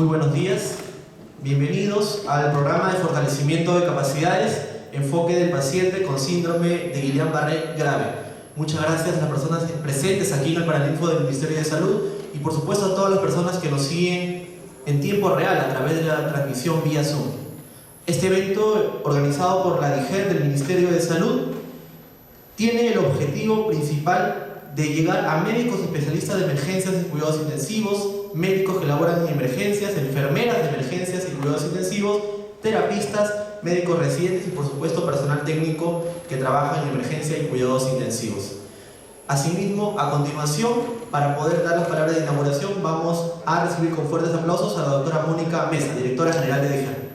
Muy buenos días, bienvenidos al programa de fortalecimiento de capacidades, enfoque del paciente con síndrome de Guillain-Barré grave. Muchas gracias a las personas presentes aquí en el Paraninfo del Ministerio de Salud y por supuesto a todas las personas que nos siguen en tiempo real a través de la transmisión vía Zoom. Este evento, organizado por la DIGER del Ministerio de Salud, tiene el objetivo principal de llegar a médicos especialistas de emergencias y cuidados intensivos, médicos que laboran en emergencias, enfermeras de emergencias y cuidados intensivos, terapistas, médicos residentes y por supuesto personal técnico que trabaja en emergencia y cuidados intensivos. Asimismo, a continuación, para poder dar las palabras de inauguración, vamos a recibir con fuertes aplausos a la doctora Mónica Mesa, directora general de DIGER.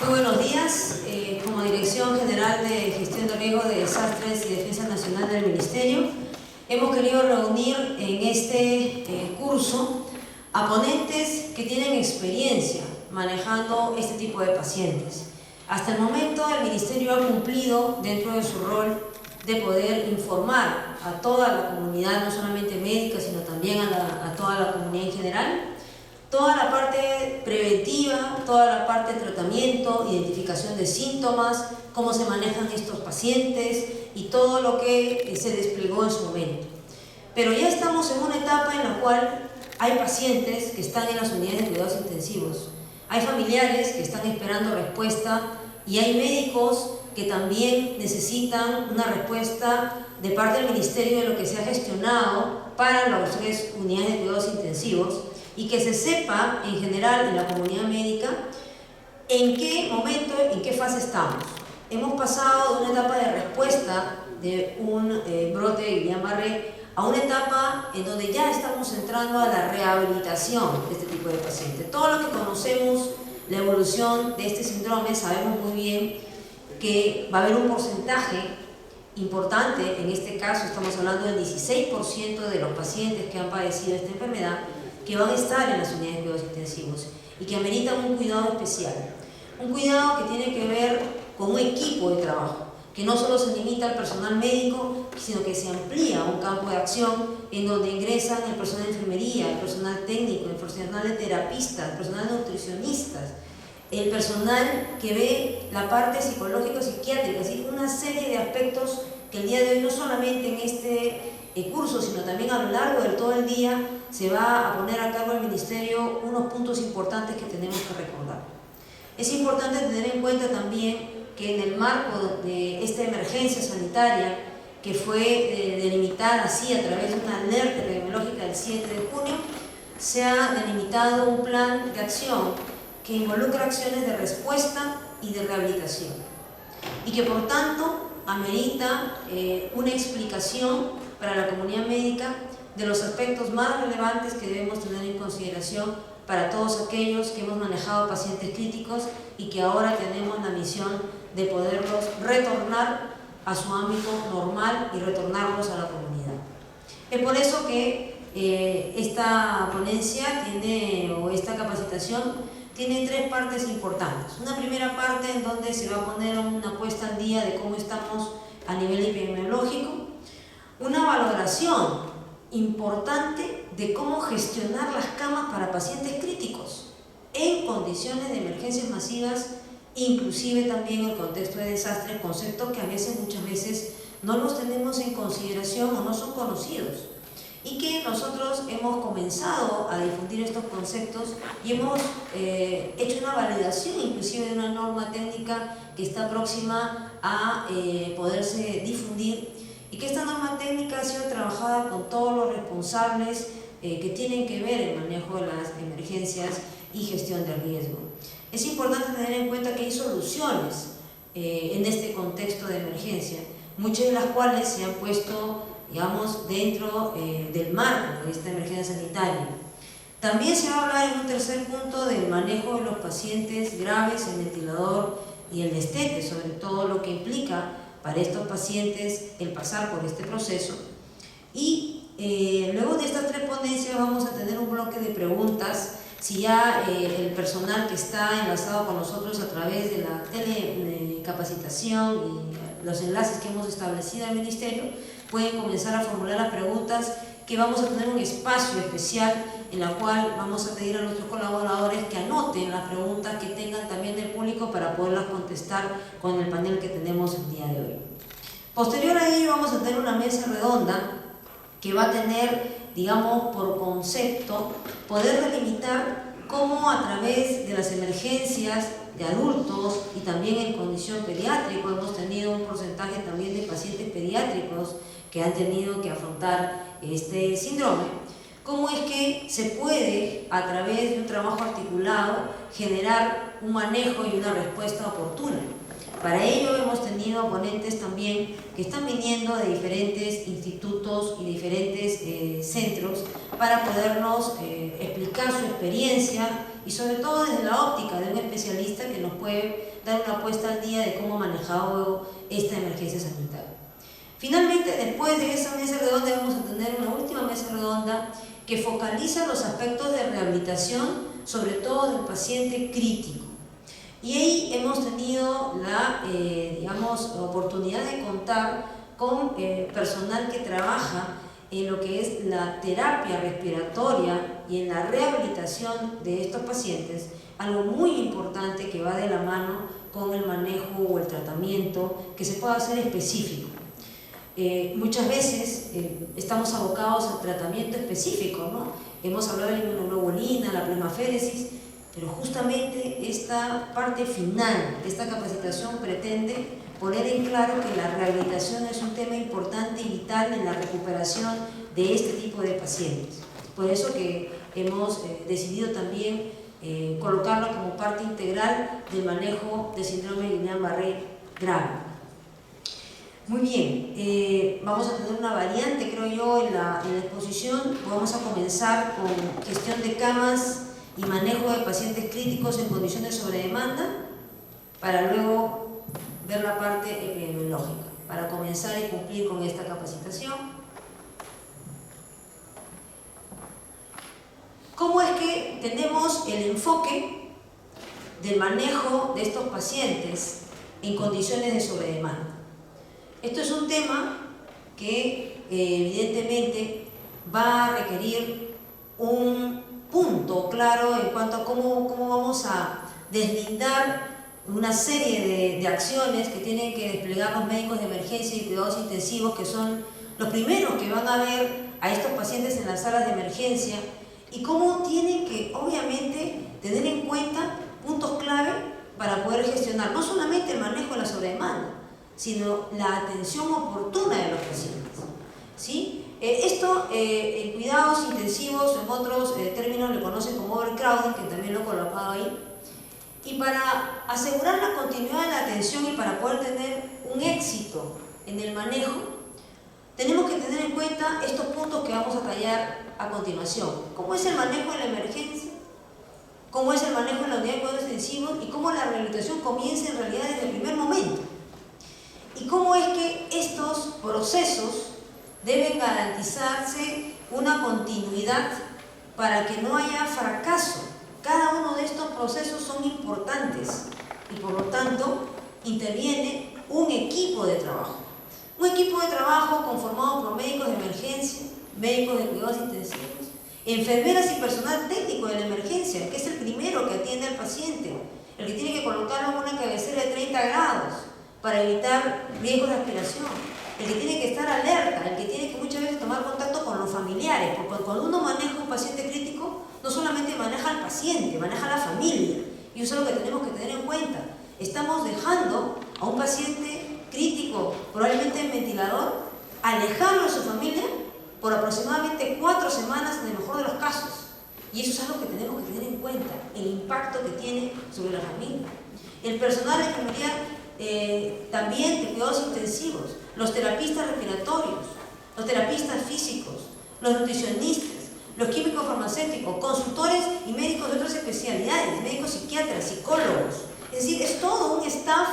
Muy buenos días. Como Dirección General de Gestión de Riesgo de Desastres y Defensa Nacional del Ministerio, hemos querido reunir en este curso a ponentes que tienen experiencia manejando este tipo de pacientes. Hasta el momento el Ministerio ha cumplido dentro de su rol de poder informar a toda la comunidad, no solamente médica, sino también a toda la comunidad en general, toda la parte preventiva, toda la parte de tratamiento, identificación de síntomas, cómo se manejan estos pacientes y todo lo que se desplegó en su momento. Pero ya estamos en una etapa en la cual hay pacientes que están en las unidades de cuidados intensivos, hay familiares que están esperando respuesta y hay médicos que también necesitan una respuesta de parte del Ministerio de lo que se ha gestionado para las 3 unidades de cuidados intensivos y que se sepa en general en la comunidad médica en qué momento, en qué fase estamos. Hemos pasado de una etapa de respuesta de un brote de Guillain-Barré a una etapa en donde ya estamos entrando a la rehabilitación de este tipo de pacientes. Todo lo que conocemos, la evolución de este síndrome, sabemos muy bien que va a haber un porcentaje importante, en este caso estamos hablando del 16% de los pacientes que han padecido esta enfermedad, que van a estar en las unidades de cuidados intensivos y que ameritan un cuidado especial. Un cuidado que tiene que ver con un equipo de trabajo, que no solo se limita al personal médico, sino que se amplía un campo de acción en donde ingresan el personal de enfermería, el personal técnico, el personal de terapistas, el personal de nutricionistas, el personal que ve la parte psicológico-psiquiátrica, es decir, una serie de aspectos que el día de hoy no solamente en este curso, sino también a lo largo de todo el día se va a poner a cargo del Ministerio unos puntos importantes que tenemos que recordar. Es importante tener en cuenta también que en el marco de esta emergencia sanitaria, que fue delimitada así a través de una alerta epidemiológica del 7 de junio, se ha delimitado un plan de acción que involucra acciones de respuesta y de rehabilitación y que por tanto amerita una explicación para la comunidad médica de los aspectos más relevantes que debemos tener en consideración para todos aquellos que hemos manejado pacientes críticos y que ahora tenemos la misión de poderlos retornar a su ámbito normal y retornarlos a la comunidad. Es por eso que esta ponencia o esta capacitación tiene 3 partes importantes. Una primera parte en donde se va a poner una puesta al día de cómo estamos a nivel epidemiológico, una valoración importante de cómo gestionar las camas para pacientes críticos en condiciones de emergencias masivas, inclusive también en el contexto de desastres, conceptos que muchas veces no los tenemos en consideración o no son conocidos y que nosotros hemos comenzado a difundir estos conceptos y hemos hecho una validación inclusive de una norma técnica que está próxima a poderse difundir y que esta norma técnica ha sido trabajada con todos los responsables que tienen que ver el manejo de las emergencias y gestión de riesgo. Es importante tener en cuenta que hay soluciones en este contexto de emergencia, muchas de las cuales se han puesto, digamos, dentro del marco de esta emergencia sanitaria. También se va a hablar en un tercer punto del manejo de los pacientes graves, el ventilador y el destete, sobre todo lo que implica para estos pacientes el pasar por este proceso. Y luego de estas 3 ponencias vamos a tener un bloque de preguntas. Si ya el personal que está enlazado con nosotros a través de la telecapacitación y los enlaces que hemos establecido al Ministerio pueden comenzar a formular las preguntas que vamos a tener un espacio especial en la cual vamos a pedir a nuestros colaboradores que anoten las preguntas que tengan también del público para poderlas contestar con el panel que tenemos el día de hoy. Posterior a ello vamos a tener una mesa redonda que va a tener, digamos, por concepto, poder delimitar cómo a través de las emergencias de adultos y también en condición pediátrica, hemos tenido un porcentaje también de pacientes pediátricos que han tenido que afrontar este síndrome, cómo es que se puede, a través de un trabajo articulado, generar un manejo y una respuesta oportuna. Para ello hemos tenido ponentes también que están viniendo de diferentes institutos y diferentes centros para podernos explicar su experiencia y sobre todo desde la óptica de un especialista que nos puede dar una puesta al día de cómo ha manejado esta emergencia sanitaria. Finalmente, después de esa mesa redonda vamos a tener una última mesa redonda que focaliza los aspectos de rehabilitación, sobre todo del paciente crítico. Y ahí hemos tenido la oportunidad de contar con personal que trabaja en lo que es la terapia respiratoria y en la rehabilitación de estos pacientes, algo muy importante que va de la mano con el manejo o el tratamiento que se pueda hacer específico. Muchas veces estamos abocados al tratamiento específico, ¿no? Hemos hablado de la inmunoglobulina, la plasmaféresis, pero justamente esta parte final de esta capacitación pretende poner en claro que la rehabilitación es un tema importante y vital en la recuperación de este tipo de pacientes. Por eso que hemos decidido también colocarla como parte integral del manejo del síndrome de Guillain-Barré grave. Muy bien, vamos a tener una variante, creo yo, en la exposición. Vamos a comenzar con gestión de camas y manejo de pacientes críticos en condiciones de sobredemanda, para luego ver la parte epidemiológica, para comenzar y cumplir con esta capacitación. ¿Cómo es que tenemos el enfoque del manejo de estos pacientes en condiciones de sobredemanda? Esto es un tema que evidentemente va a requerir un punto claro en cuanto a cómo vamos a deslindar una serie de acciones que tienen que desplegar los médicos de emergencia y cuidados intensivos, que son los primeros que van a ver a estos pacientes en las salas de emergencia, y cómo tienen que obviamente tener en cuenta puntos clave para poder gestionar no solamente el manejo de la sobredemanda, sino la atención oportuna de los pacientes, ¿sí? Esto en cuidados intensivos, en otros términos le conocen como overcrowding, que también lo he colocado ahí. Y para asegurar la continuidad de la atención y para poder tener un éxito en el manejo, tenemos que tener en cuenta estos puntos que vamos a tallar a continuación. ¿Cómo es el manejo de la emergencia? ¿Cómo es el manejo de la unidad de cuidados intensivos? Y cómo la rehabilitación comienza en realidad desde el primer momento. Y cómo es que estos procesos deben garantizarse una continuidad para que no haya fracaso. Cada uno de estos procesos son importantes y por lo tanto interviene un equipo de trabajo. Un equipo de trabajo conformado por médicos de emergencia, médicos de cuidados intensivos, enfermeras y personal técnico de la emergencia, que es el primero que atiende al paciente, el que tiene que colocarlo en una cabecera de 30 grados para evitar riesgos de aspiración, el que tiene que estar alerta, el que tiene que muchas veces tomar contacto con los familiares, porque cuando uno maneja un paciente crítico, no solamente maneja al paciente, maneja a la familia, y eso es lo que tenemos que tener en cuenta. Estamos dejando a un paciente crítico, probablemente en ventilador, alejarlo de su familia por aproximadamente 4 semanas en el mejor de los casos. Y eso es algo que tenemos que tener en cuenta, el impacto que tiene sobre la familia. El personal de enfermería también de cuidados intensivos, los terapistas respiratorios, los terapistas físicos, los nutricionistas, los químicos farmacéuticos, consultores y médicos de otras especialidades, médicos psiquiatras, psicólogos. Es decir, es todo un staff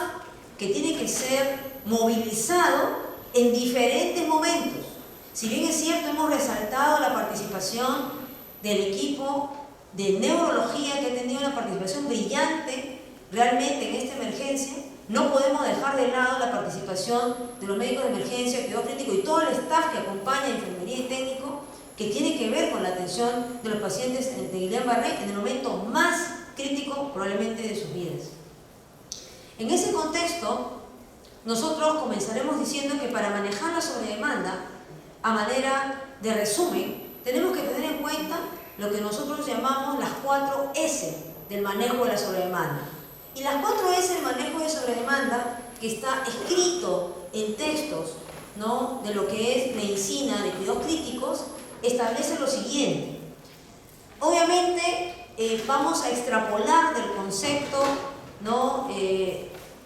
que tiene que ser movilizado en diferentes momentos. Si bien es cierto, hemos resaltado la participación del equipo de neurología, que ha tenido una participación brillante realmente en esta emergencia, no podemos dejar de lado la participación de los médicos de emergencia, cuidado crítico y todo el staff que acompaña a enfermería y técnico que tiene que ver con la atención de los pacientes de Guillain-Barré en el momento más crítico probablemente de sus vidas. En ese contexto, nosotros comenzaremos diciendo que para manejar la sobredemanda, a manera de resumen, tenemos que tener en cuenta lo que nosotros llamamos las 4 S del manejo de la sobredemanda. Y las 4 S del manejo de sobredemanda, que está escrito en textos, ¿no?, de lo que es medicina de cuidados críticos, establece lo siguiente. Obviamente vamos a extrapolar del concepto, ¿no?,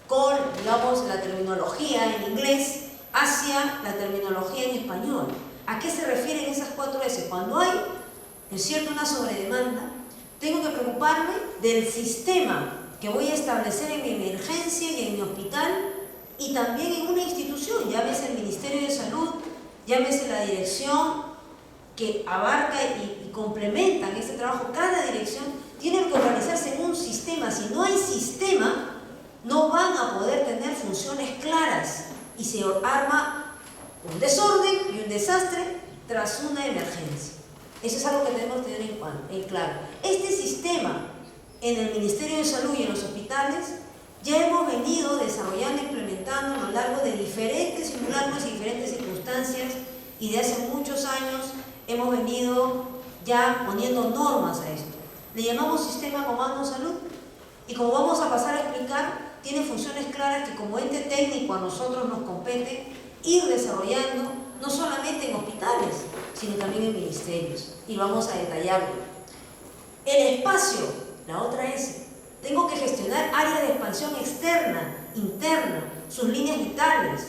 con, digamos, la terminología en inglés hacia la terminología en español. ¿A qué se refieren esas 4 S? Cuando hay, ¿no es cierto?, una sobredemanda, tengo que preocuparme del sistema que voy a establecer en mi emergencia y en mi hospital y también en una institución, llámese el Ministerio de Salud, llámese la dirección que abarca y complementan este trabajo. Cada dirección tiene que organizarse en un sistema. Si no hay sistema, no van a poder tener funciones claras y se arma un desorden y un desastre tras una emergencia. Eso es algo que tenemos que tener en claro. Este sistema en el Ministerio de Salud y en los hospitales ya hemos venido desarrollando e implementando a lo largo de diferentes simulacros y diferentes circunstancias, y de hace muchos años hemos venido ya poniendo normas a esto. Le llamamos Sistema Comando Salud, y como vamos a pasar a explicar, tiene funciones claras que como ente técnico a nosotros nos compete ir desarrollando, no solamente en hospitales, sino también en ministerios, y vamos a detallarlo. El espacio, la otra S. Tengo que gestionar áreas de expansión externa, interna, sus líneas vitales,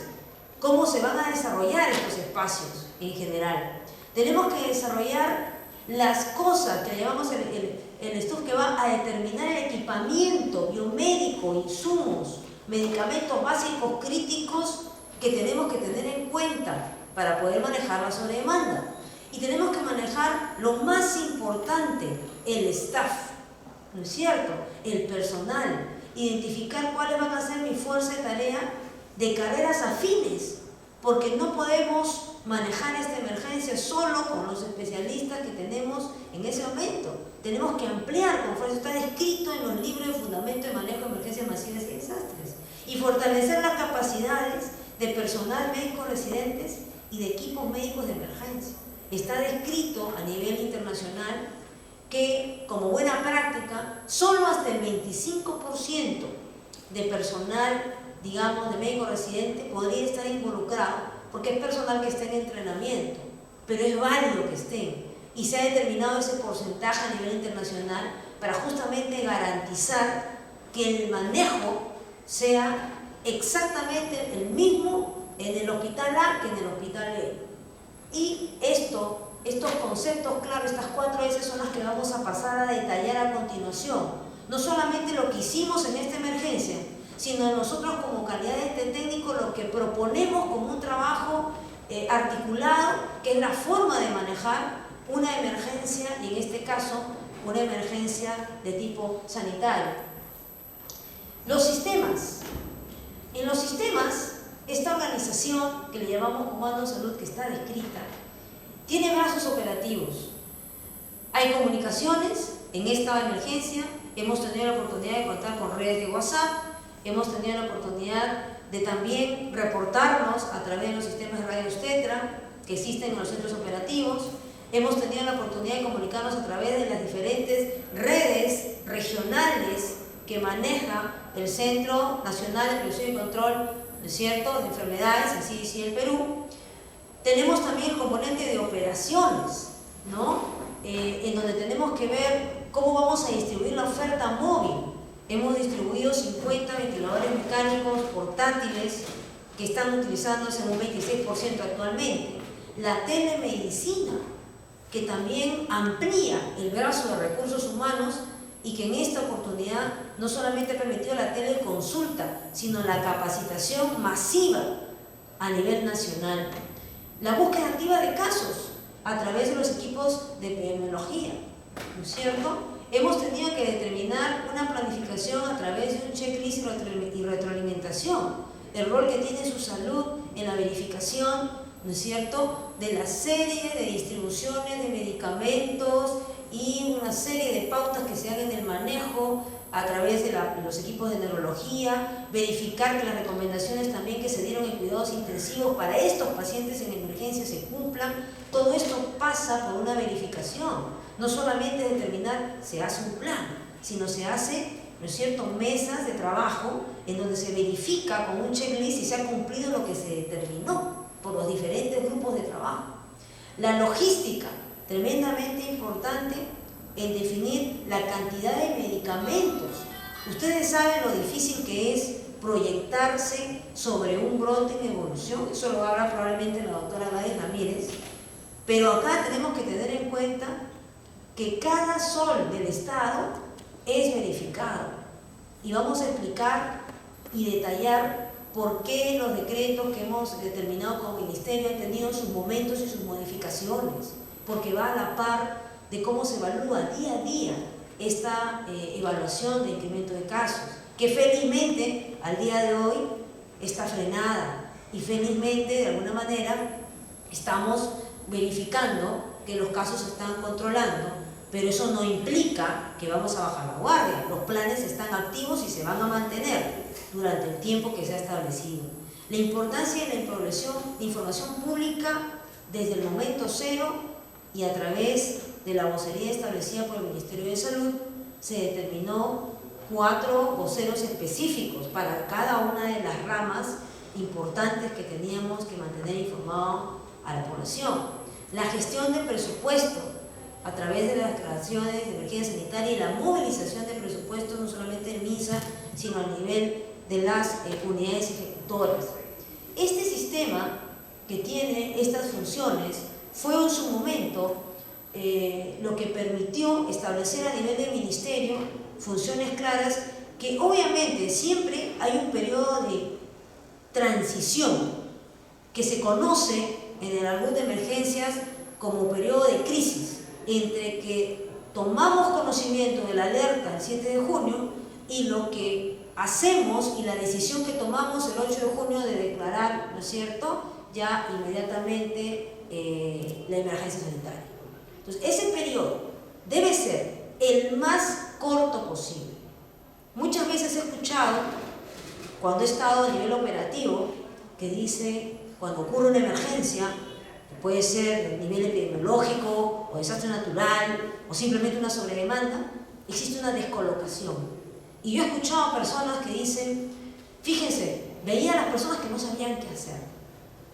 cómo se van a desarrollar estos espacios en general. Tenemos que desarrollar las cosas que llamamos el stuff que va a determinar el equipamiento biomédico, insumos, medicamentos básicos críticos que tenemos que tener en cuenta para poder manejar la sobredemanda. Y tenemos que manejar lo más importante, el staff, ¿no es cierto?, el personal, identificar cuáles van a ser mi fuerza de tarea de carreras afines, porque no podemos manejar esta emergencia solo con los especialistas que tenemos en ese momento. Tenemos que ampliar, como está descrito en los libros de Fundamento de Manejo de Emergencias Masivas y Desastres, y fortalecer las capacidades de personal médico residentes y de equipos médicos de emergencia. Está descrito a nivel internacional que, como buena práctica, solo hasta el 25% de personal, digamos, de médico residente podría estar involucrado, porque es personal que está en entrenamiento, pero es válido que estén, y se ha determinado ese porcentaje a nivel internacional para justamente garantizar que el manejo sea exactamente el mismo en el hospital A que en el hospital B. Y estos conceptos claros, estas 4 S son las que vamos a pasar a detallar a continuación. No solamente lo que hicimos en esta emergencia, sino nosotros como calidad de ente técnico lo que proponemos como un trabajo articulado, que es la forma de manejar una emergencia, y en este caso una emergencia de tipo sanitario. Los sistemas. En los sistemas, esta organización que le llamamos Comando Salud, que está descrita, tiene brazos operativos. Hay comunicaciones. En esta emergencia hemos tenido la oportunidad de contar con redes de WhatsApp, hemos tenido la oportunidad de también reportarnos a través de los sistemas de radios Tetra que existen en los centros operativos, hemos tenido la oportunidad de comunicarnos a través de las diferentes redes regionales que maneja el Centro Nacional de Prevención y Control, ¿no es cierto?, de enfermedades, el CDC del Perú. Tenemos también el componente de operaciones, ¿no?, en donde tenemos que ver cómo vamos a distribuir la oferta móvil. Hemos distribuido 50 ventiladores mecánicos portátiles que están utilizándose en un 26% actualmente. La telemedicina, que también amplía el brazo de recursos humanos y que en esta oportunidad no solamente ha permitido la teleconsulta, sino la capacitación masiva a nivel nacional. La búsqueda activa de casos a través de los equipos de epidemiología, ¿no es cierto? Hemos tenido que determinar una planificación a través de un checklist y retroalimentación, el rol que tiene su salud en la verificación ¿no es cierto?, de la serie de distribuciones de medicamentos y una serie de pautas que se hagan en el manejo a través de los equipos de neurología, verificar que las recomendaciones también que se dieron en cuidados intensivos para estos pacientes en emergencia se cumplan. Todo esto pasa por una verificación. No solamente determinar, se hace un plan, sino se hace, ¿no es cierto?, mesas de trabajo en donde se verifica con un checklist si se ha cumplido lo que se determinó por los diferentes grupos de trabajo. La logística, tremendamente importante en definir la cantidad de medicamentos. Ustedes saben lo difícil que es proyectarse sobre un brote en evolución, eso lo habla probablemente la doctora Gladys Ramírez, pero acá tenemos que tener en cuenta que cada sol del Estado es verificado y vamos a explicar y detallar por qué los decretos que hemos determinado como ministerio han tenido sus momentos y sus modificaciones, porque va a la par de cómo se evalúa día a día esta evaluación de incremento de casos, que felizmente al día de hoy está frenada y felizmente de alguna manera estamos verificando que los casos se están controlando, pero eso no implica que vamos a bajar la guardia. Los planes están activos y se van a mantener durante el tiempo que se ha establecido. La importancia de la información pública desde el momento cero y a través de la vocería establecida por el Ministerio de Salud, se determinó 4 voceros específicos para cada una de las ramas importantes que teníamos que mantener informado a la población. La gestión del presupuesto a través de las declaraciones de emergencia sanitaria y la movilización de presupuestos no solamente en MINSA, sino a nivel de las unidades ejecutoras. Este sistema que tiene estas funciones fue en su momento lo que permitió establecer a nivel del ministerio funciones claras, que obviamente siempre hay un periodo de transición que se conoce en el árbol de emergencias como periodo de crisis, entre que tomamos conocimiento de la alerta el 7 de junio y lo que hacemos y la decisión que tomamos el 8 de junio de declarar, ¿no es cierto?, ya inmediatamente la emergencia sanitaria. Entonces, ese periodo debe ser el más corto posible. Muchas veces he escuchado, cuando he estado a nivel operativo, que dice, cuando ocurre una emergencia, que puede ser a nivel epidemiológico, o desastre natural, o simplemente una sobredemanda, existe una descolocación. Y yo he escuchado a personas que dicen, fíjense, veía a las personas que no sabían qué hacer.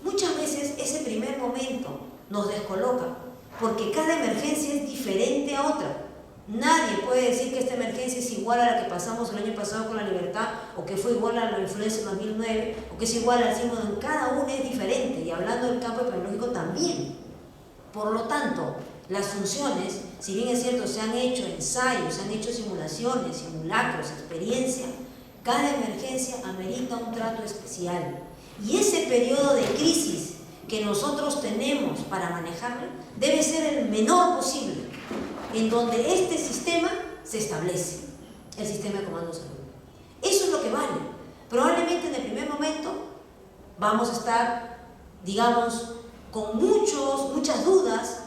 Muchas veces ese primer momento nos descoloca, porque cada emergencia es diferente a otra. Nadie puede decir que esta emergencia es igual a la que pasamos el año pasado con la Libertad, o que fue igual a la influenza en 2009, o que es igual al sismo. Cada una es diferente, y hablando del campo epidemiológico también. Por lo tanto, las funciones, si bien es cierto, se han hecho ensayos, se han hecho simulaciones, simulacros, experiencia, cada emergencia amerita un trato especial. Y ese periodo de crisis que nosotros tenemos para manejarlo debe ser el menor posible, en donde este sistema se establece, el sistema de comando de salud. Eso es lo que vale. Probablemente en el primer momento vamos a estar, digamos, con muchas dudas,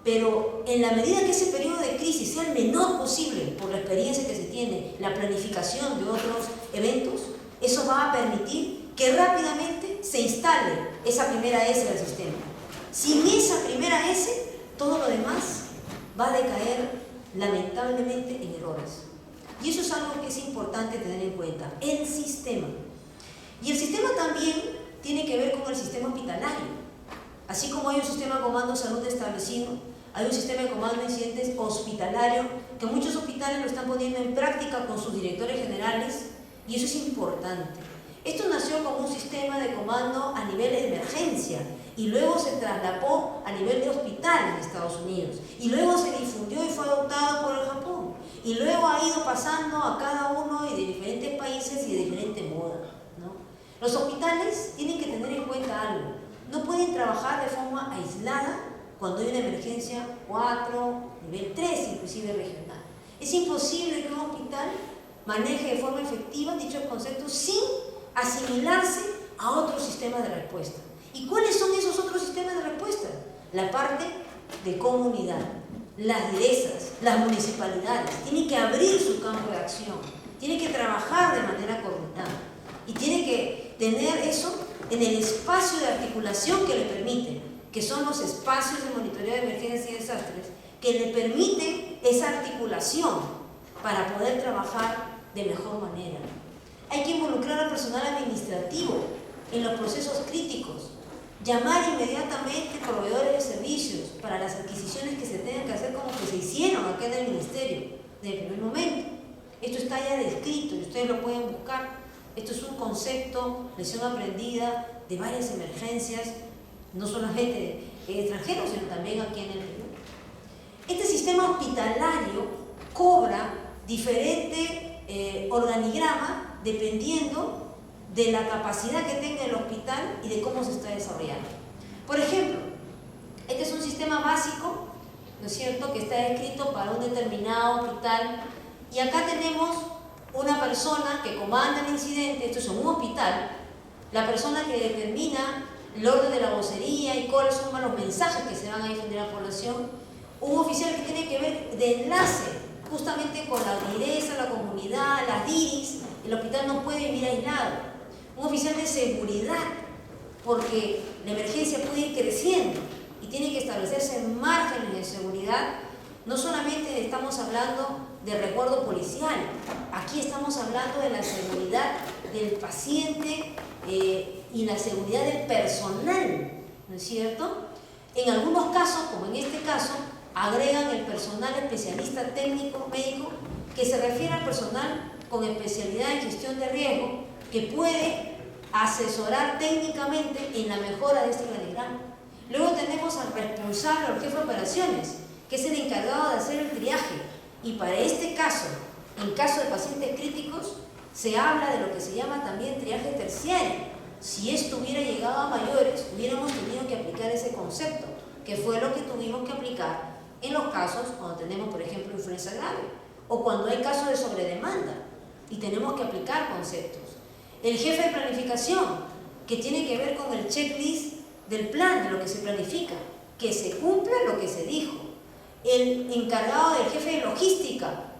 pero en la medida que ese periodo de crisis sea el menor posible, por la experiencia que se tiene, la planificación de otros eventos, eso va a permitir que rápidamente se instale esa primera S del sistema. Sin esa primera S, todo lo demás va a decaer lamentablemente en errores. Y eso es algo que es importante tener en cuenta, el sistema. Y el sistema también tiene que ver con el sistema hospitalario. Así como hay un sistema de comando de salud establecido, hay un sistema de comando de incidentes hospitalario que muchos hospitales lo están poniendo en práctica con sus directores generales, y eso es importante. Esto nació como un sistema de comando a nivel de emergencia y luego se trasladó a nivel de hospital en Estados Unidos y luego se difundió y fue adoptado por el Japón y luego ha ido pasando a cada uno y de diferentes países y de diferente moda, ¿no? Los hospitales tienen que tener en cuenta algo: no pueden trabajar de forma aislada cuando hay una emergencia 4, nivel 3 inclusive regional. Es imposible que un hospital maneje de forma efectiva dichos conceptos sin asimilarse a otros sistemas de respuesta. ¿Y cuáles son esos otros sistemas de respuesta? La parte de comunidad, las direzas, las municipalidades, tienen que abrir su campo de acción, tienen que trabajar de manera coordinada y tienen que tener eso en el espacio de articulación que le permiten, que son los espacios de monitoreo de emergencias y desastres, que le permiten esa articulación para poder trabajar de mejor manera. Hay que involucrar al personal administrativo en los procesos críticos, llamar inmediatamente proveedores de servicios para las adquisiciones que se tengan que hacer como que se hicieron acá en el Ministerio desde el primer momento. Esto está ya descrito y ustedes lo pueden buscar. Esto es un concepto, lección aprendida de varias emergencias, no solamente extranjeros, sino también aquí en el Perú. Este sistema hospitalario cobra diferente organigrama dependiendo de la capacidad que tenga el hospital y de cómo se está desarrollando. Por ejemplo, este es un sistema básico, ¿no es cierto?, que está escrito para un determinado hospital, y acá tenemos una persona que comanda el incidente. Esto es en un hospital, la persona que determina el orden de la vocería y cuáles son los mensajes que se van a difundir a la población, un oficial que tiene que ver de enlace justamente con la direza, la comunidad, las DIRIs. El hospital no puede vivir aislado. Un oficial de seguridad, porque la emergencia puede ir creciendo y tiene que establecerse márgenes de seguridad. No solamente estamos hablando de resguardo policial, aquí estamos hablando de la seguridad del paciente y la seguridad del personal, ¿no es cierto? En algunos casos, como en este caso, agregan el personal especialista técnico médico, que se refiere al personal con especialidad en gestión de riesgo, que puede asesorar técnicamente en la mejora de este organigrama. Luego tenemos al responsable, al jefe de operaciones, que es el encargado de hacer el triaje. Y para este caso, en caso de pacientes críticos, se habla de lo que se llama también triaje terciario. Si esto hubiera llegado a mayores, hubiéramos tenido que aplicar ese concepto, que fue lo que tuvimos que aplicar en los casos cuando tenemos, por ejemplo, influenza grave, o cuando hay casos de sobredemanda y tenemos que aplicar conceptos. El jefe de planificación, que tiene que ver con el checklist del plan, de lo que se planifica, que se cumpla lo que se dijo. El encargado del jefe de logística,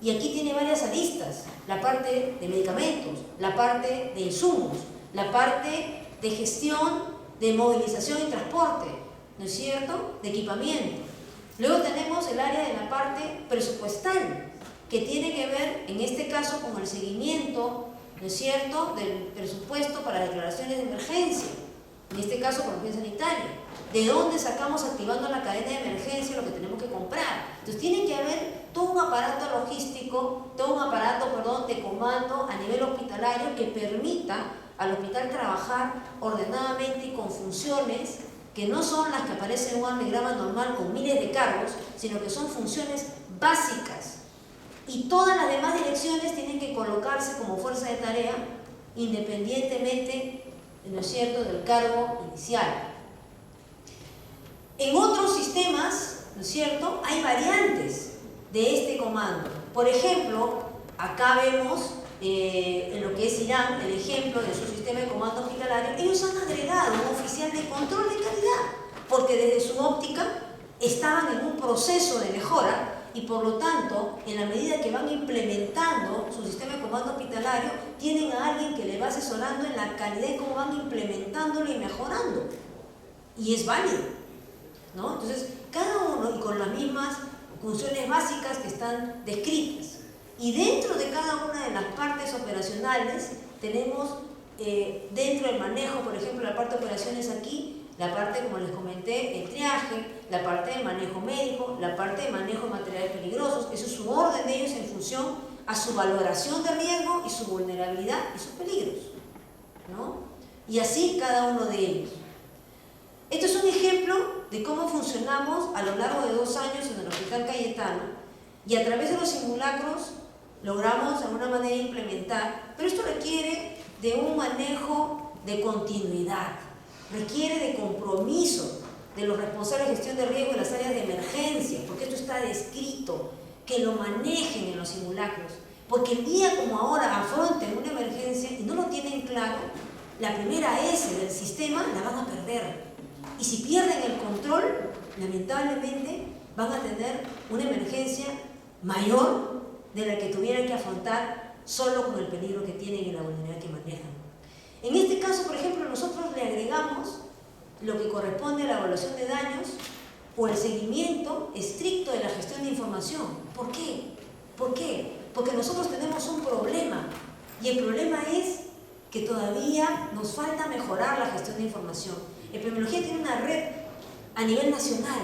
y aquí tiene varias aristas: la parte de medicamentos, la parte de insumos, la parte de gestión, de movilización y transporte, ¿no es cierto?, de equipamiento. Luego tenemos el área de la parte presupuestal, que tiene que ver, en este caso, con el seguimiento, ¿no es cierto?, del presupuesto para declaraciones de emergencia, en este caso por emergencia sanitaria. ¿De dónde sacamos, activando la cadena de emergencia, lo que tenemos que comprar? Entonces tiene que haber todo un aparato logístico, todo un aparato, de comando a nivel hospitalario que permita al hospital trabajar ordenadamente y con funciones que no son las que aparecen en un organigrama normal con miles de cargos, sino que son funciones básicas. Y todas las demás direcciones tienen que colocarse como fuerza de tarea independientemente, ¿no es cierto?, del cargo inicial. En otros sistemas, ¿no es cierto?, hay variantes de este comando. Por ejemplo, acá vemos en lo que es Irán, el ejemplo de su sistema de comando hospitalario. Ellos han agregado un oficial de control de calidad, porque desde su óptica estaban en un proceso de mejora, y por lo tanto, en la medida que van implementando su sistema de comando hospitalario, tienen a alguien que le va asesorando en la calidad y cómo van implementándolo y mejorando. Y es válido, ¿no? Entonces, cada uno, y con las mismas funciones básicas que están descritas. Y dentro de cada una de las partes operacionales tenemos, dentro del manejo, por ejemplo, la parte de operaciones aquí, la parte, como les comenté, el triaje, la parte de manejo médico, la parte de manejo de materiales peligrosos. Eso es su orden de ellos en función a su valoración de riesgo y su vulnerabilidad y sus peligros, ¿no? Y así cada uno de ellos. Esto es un ejemplo de cómo funcionamos a lo largo de 2 años en el Hospital Cayetano, y a través de los simulacros logramos de alguna manera implementar, pero esto requiere de un manejo de continuidad, requiere de compromiso de los responsables de gestión de riesgo en las áreas de emergencia, porque esto está descrito, que lo manejen en los simulacros, porque el día como ahora afronten una emergencia y no lo tienen claro, la primera S del sistema la van a perder. Y si pierden el control, lamentablemente van a tener una emergencia mayor de la que tuvieran que afrontar solo con el peligro que tienen y la vulnerabilidad que manejan. En este caso, por ejemplo, nosotros le agregamos lo que corresponde a la evaluación de daños o el seguimiento estricto de la gestión de información. ¿Por qué? ¿Por qué? Porque nosotros tenemos un problema, y el problema es que todavía nos falta mejorar la gestión de información. Epidemiología tiene una red a nivel nacional,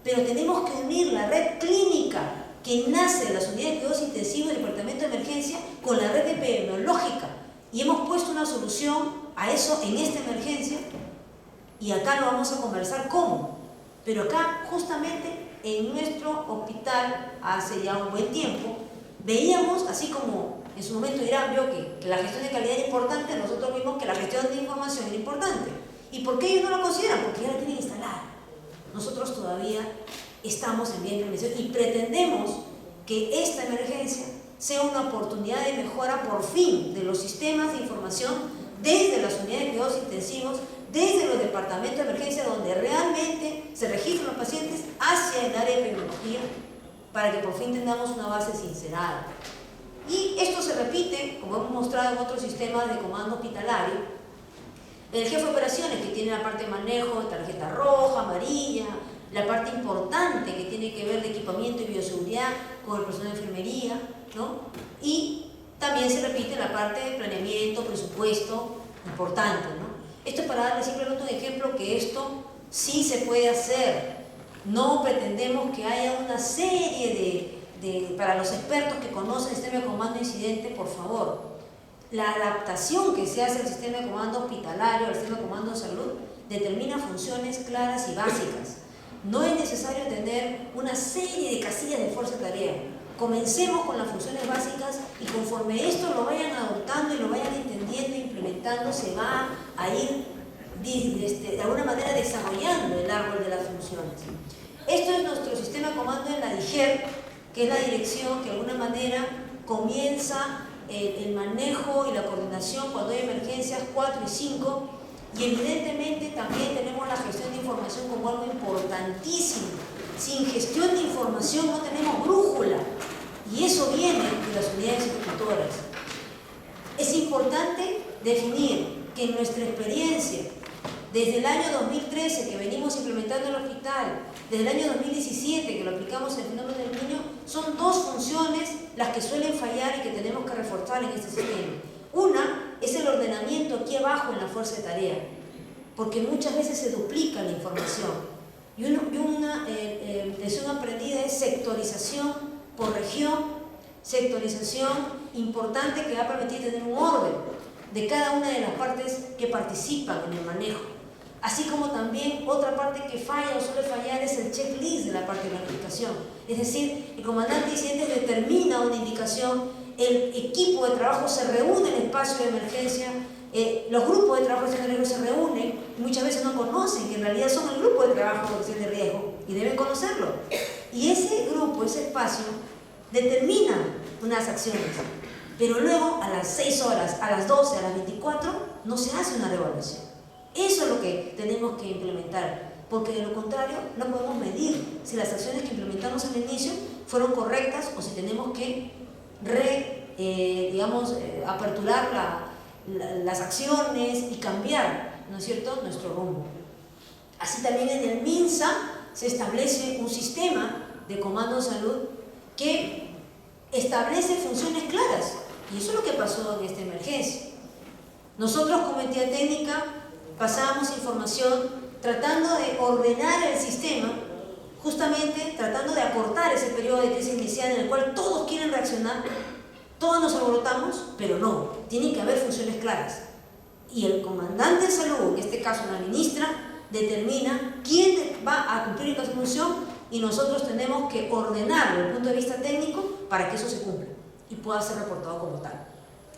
pero tenemos que unir la red clínica que nace de las unidades de cuidados intensivos del Departamento de Emergencia con la red epidemiológica, y hemos puesto una solución a eso en esta emergencia, y acá lo vamos a conversar cómo. Pero acá, justamente en nuestro hospital, hace ya un buen tiempo, veíamos, así como en su momento Irán vio que la gestión de calidad era importante, nosotros vimos que la gestión de información era importante. ¿Y por qué ellos no lo consideran? Porque ya la tienen instalada. Nosotros todavía estamos en vía de implementación y pretendemos que esta emergencia sea una oportunidad de mejora por fin de los sistemas de información desde las unidades de cuidados intensivos, desde los departamentos de emergencia donde realmente se registran los pacientes, hacia el área de epidemiología, para que por fin tengamos una base sincerada. Y esto se repite, como hemos mostrado en otros sistemas de comando hospitalario. El jefe de operaciones, que tiene la parte de manejo de tarjeta roja, amarilla, la parte importante que tiene que ver de equipamiento y bioseguridad con el personal de enfermería, ¿no? Y también se repite la parte de planeamiento, presupuesto, importante, ¿no? Esto es para darle simplemente un ejemplo que esto sí se puede hacer. No pretendemos que haya una serie para los expertos que conocen el sistema de comando de incidente, por favor. La adaptación que se hace al sistema de comando hospitalario, al sistema de comando de salud, determina funciones claras y básicas. No es necesario tener una serie de casillas de fuerza de tarea. Comencemos con las funciones básicas y conforme esto lo vayan adoptando y lo vayan entendiendo e implementando, se va a ir de alguna manera desarrollando el árbol de las funciones. Esto es nuestro sistema de comando en la DIGER, que es la dirección que de alguna manera comienza el manejo y la coordinación cuando hay emergencias 4 y 5, y evidentemente también tenemos la gestión de información como algo importantísimo. Sin gestión de información no tenemos brújula, y eso viene de las unidades ejecutoras. Es importante definir que en nuestra experiencia, desde el año 2013 que venimos implementando el hospital, desde el año 2017 que lo aplicamos en el fenómeno del niño, son dos funciones las que suelen fallar y que tenemos que reforzar en este sistema. Una es el ordenamiento aquí abajo en la fuerza de tarea, porque muchas veces se duplica la información. Y una lección aprendida es sectorización por región, sectorización importante que va a permitir tener un orden de cada una de las partes que participan en el manejo. Así como también otra parte que falla o suele fallar es el checklist de la parte de planificación. Es decir, el comandante de incidentes determina una indicación, el equipo de trabajo se reúne en el espacio de emergencia, los grupos de trabajo de gestión de riesgo se reúnen y muchas veces no conocen que en realidad son el grupo de trabajo de gestión de riesgo y deben conocerlo. Y ese grupo, ese espacio, determina unas acciones, pero luego a las 6 horas, a las 12, a las 24, no se hace una reevaluación. Eso es lo que tenemos que implementar, porque de lo contrario no podemos medir si las acciones que implementamos al inicio fueron correctas o si tenemos que aperturar las acciones y cambiar, ¿no es cierto?, nuestro rumbo. Así también en el MINSA se establece un sistema de comando de salud que establece funciones claras, y eso es lo que pasó en esta emergencia. Nosotros como entidad técnica pasábamos información tratando de ordenar el sistema, justamente tratando de acortar ese periodo de crisis inicial en el cual todos quieren reaccionar, todos nos alborotamos, pero no, tienen que haber funciones claras. Y el comandante de salud, en este caso la ministra, determina quién va a cumplir esa función y nosotros tenemos que ordenarlo desde el punto de vista técnico para que eso se cumpla y pueda ser reportado como tal.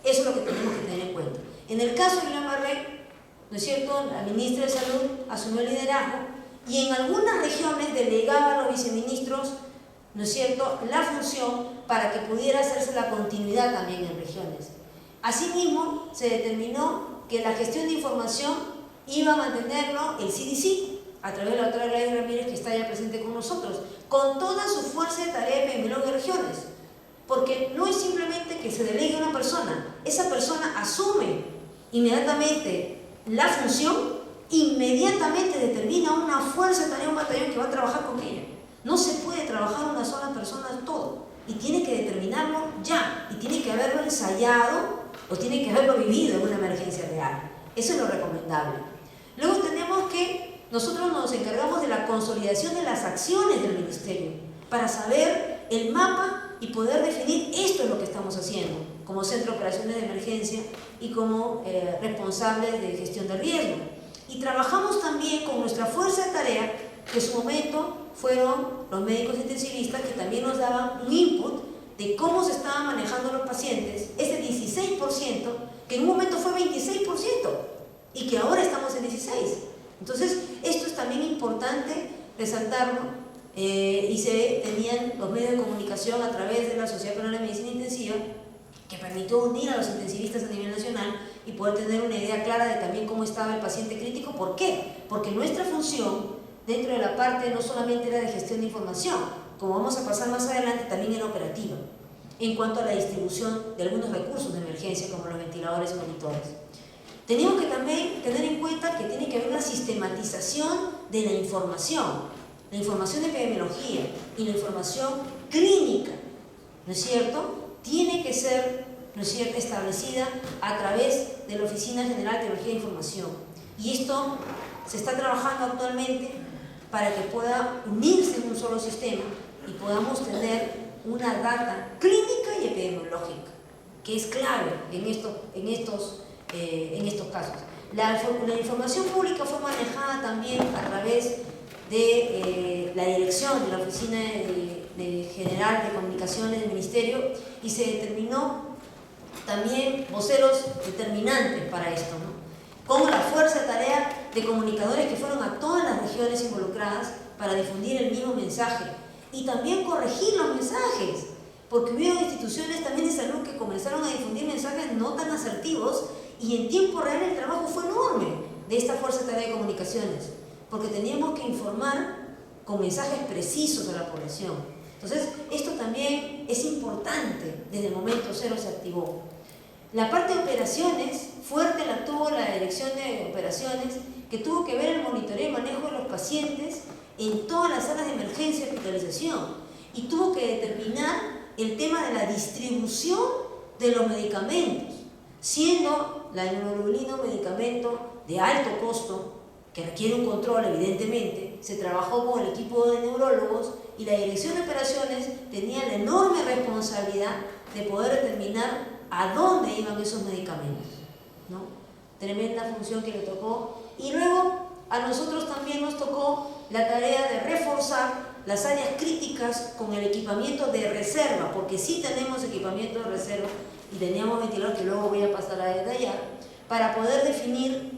Eso es lo que tenemos que tener en cuenta. En el caso de Irán Barré, ¿no es cierto?, la ministra de Salud asumió el liderazgo y en algunas regiones delegaba a los viceministros, ¿no es cierto?, la función para que pudiera hacerse la continuidad también en regiones. Asimismo, se determinó que la gestión de información iba a mantenerlo el CDC, a través de la doctora Gladys Ramírez, que está ya presente con nosotros, con toda su fuerza de tarea de epidemiología de regiones. Porque no es simplemente que se delegue a una persona, esa persona asume inmediatamente la función, inmediatamente determina una fuerza de tarea, un batallón que va a trabajar con ella. No se puede trabajar una sola persona todo, y tiene que determinarlo ya, y tiene que haberlo ensayado o tiene que haberlo vivido en una emergencia real. Eso es lo recomendable. Luego tenemos que nosotros nos encargamos de la consolidación de las acciones del Ministerio para saber el mapa y poder definir esto es lo que estamos haciendo como Centro de Operaciones de Emergencia y como responsables de gestión de riesgo. Y trabajamos también con nuestra fuerza de tarea, que en su momento fueron los médicos intensivistas, que también nos daban un input de cómo se estaban manejando los pacientes, ese 16%, que en un momento fue 26% y que ahora estamos en 16%. Entonces, esto es también importante resaltarlo. Y se tenían los medios de comunicación a través de la Sociedad Peruana de Medicina Intensiva, que permitió unir a los intensivistas a nivel nacional y poder tener una idea clara de también cómo estaba el paciente crítico. ¿Por qué? Porque nuestra función dentro de la parte no solamente era de gestión de información, como vamos a pasar más adelante, también era operativa, en cuanto a la distribución de algunos recursos de emergencia como los ventiladores y monitores. Tenemos que también tener en cuenta que tiene que haber una sistematización de la información de epidemiología y la información clínica, ¿no es cierto? Tiene que ser, ¿no es cierto?, establecida a través de la Oficina General de Tecnología de Información. Y esto se está trabajando actualmente para que pueda unirse en un solo sistema y podamos tener una data clínica y epidemiológica, que es clave en estos casos. La información pública fue manejada también a través de la dirección de la Oficina General de Comunicaciones del Ministerio, y se determinó también voceros determinantes para esto, ¿no?, con la fuerza de tarea de comunicadores que fueron a todas las regiones involucradas para difundir el mismo mensaje y también corregir los mensajes, porque hubo instituciones también de salud que comenzaron a difundir mensajes no tan asertivos, y en tiempo real el trabajo fue enorme de esta fuerza de tarea de comunicaciones, porque teníamos que informar con mensajes precisos a la población. Entonces, esto también es importante, desde el momento cero se activó. La parte de operaciones, fuerte la tuvo la dirección de operaciones, que tuvo que ver el monitoreo y manejo de los pacientes en todas las salas de emergencia y hospitalización, y tuvo que determinar el tema de la distribución de los medicamentos, siendo la inmunoglobulina un medicamento de alto costo, que requiere un control evidentemente. Se trabajó con el equipo de neurólogos y la dirección de operaciones tenía la enorme responsabilidad de poder determinar a dónde iban esos medicamentos, ¿no? Tremenda función que le tocó. Y luego a nosotros también nos tocó la tarea de reforzar las áreas críticas con el equipamiento de reserva, porque sí tenemos equipamiento de reserva y teníamos ventiladores, que luego voy a pasar a detallar, para poder definir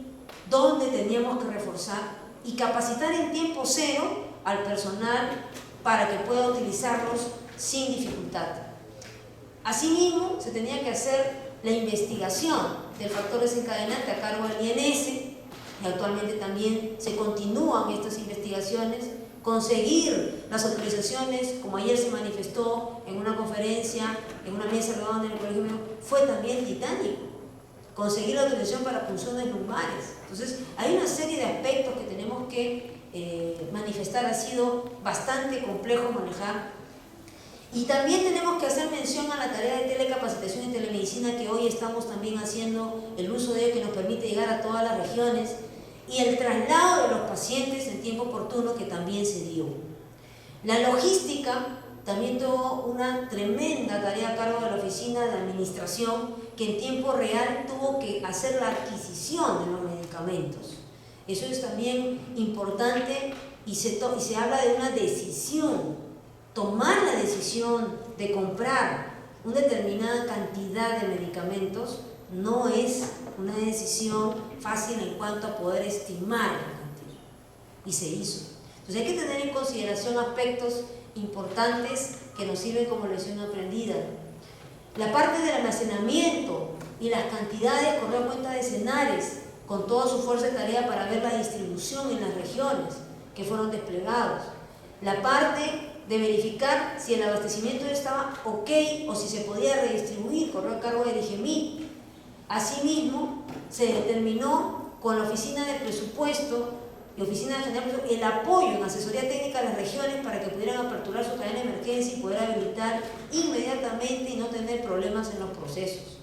dónde teníamos que reforzar y capacitar en tiempo cero al personal para que pueda utilizarlos sin dificultad. Asimismo, se tenía que hacer la investigación del factor desencadenante a cargo del INS, y actualmente también se continúan estas investigaciones. Conseguir las autorizaciones, como ayer se manifestó en una conferencia, en una mesa redonda en el Colegio Médico, fue también titánico. Conseguir la autorización para punciones lumbares. Entonces, hay una serie de aspectos que tenemos que manifestar. Ha sido bastante complejo manejar. Y también tenemos que hacer mención a la tarea de telecapacitación y telemedicina, que hoy estamos también haciendo el uso de ello, que nos permite llegar a todas las regiones, y el traslado de los pacientes en tiempo oportuno, que también se dio. La logística también tuvo una tremenda tarea a cargo de la Oficina de Administración, que en tiempo real tuvo que hacer la adquisición de los medicamentos. Eso es también importante, y se habla de una decisión. Tomar la decisión de comprar una determinada cantidad de medicamentos no es una decisión fácil en cuanto a poder estimar la cantidad, y se hizo. Entonces hay que tener en consideración aspectos importantes que nos sirven como lección aprendida. La parte del almacenamiento y las cantidades corrió cuenta de Senares, con toda su fuerza de tarea para ver la distribución en las regiones que fueron desplegados. La parte de verificar si el abastecimiento estaba ok o si se podía redistribuir corrió a cargo del IGEMI. Asimismo, se determinó con la Oficina de Presupuesto y Oficina General de Presupuesto el apoyo en asesoría técnica a las regiones para que pudieran aperturar su cadena de emergencia y poder habilitar inmediatamente y no tener problemas en los procesos.